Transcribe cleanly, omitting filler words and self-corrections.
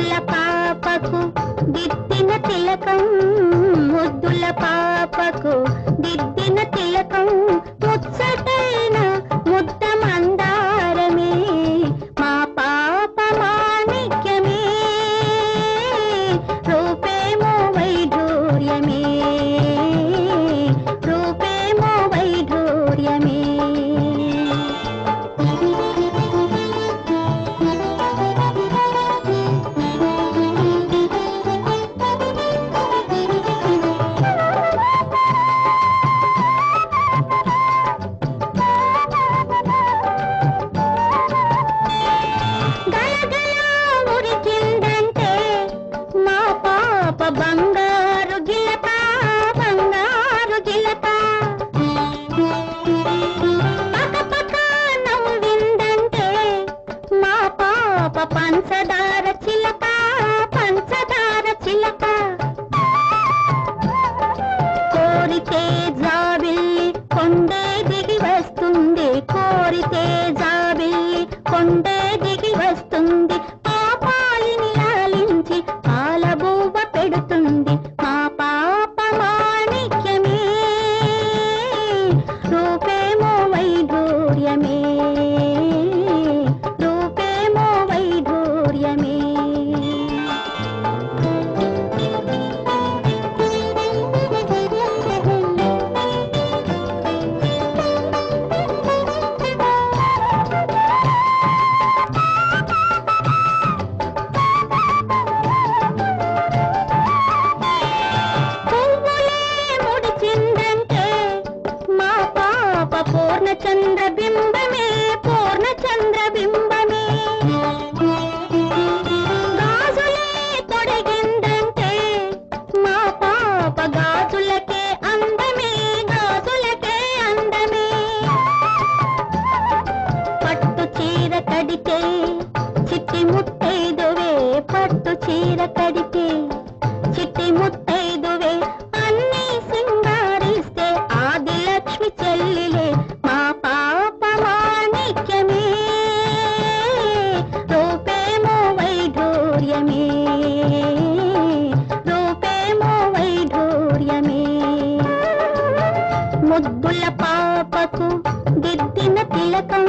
ముద్దుల పాపకు దిద్దిన తిలకం, ముద్దుల పాపకు దిద్దిన తిలకం, ముచ్చటైన ముద్ద మందారమే మా పాప మాణిక్యమే, రూపేమో వైఢూర్యమే, రూపేమో వైఢూర్యమే. బంగారు గిలక, బంగారు గిలక, పక పక నవ్విందంటే మా పాప పంచదార చిలక, పంచదార చిలక. కోరితే జాబిల్లి కొండే దిగి వస్తుంది, కోరితే జాబిల్లి కొండే దిగి వస్తుంది, పాపాయిని లాలించి పాలబూవ పెడుతుంది మా పాప మాణిక్యమే, రూపేమో వైఢూర్యమే, రూపేమో వైఢూర్యమే. పూర్ణచంద్ర బింబమే, పూర్ణచంద్ర బింబమే. గాజులే తొడిగిందంటే మా పాప గాజులకే అందమే, గాజులకే అందమే. పట్టు చీర కడితే చిట్టి ముత్తైదువే, పట్టు చీర కడితే చిట్టి ముత్తైదువే, అన్నీ సింగారిస్తే ఆదిలక్ష్మి చెల్లిలే మా పాప మాణిక్యమే, రూపేమో వైఢూర్యమే, రూపేమో వైఢూర్యమే. ముద్దుల పాపకు దిద్దిన తిలకం,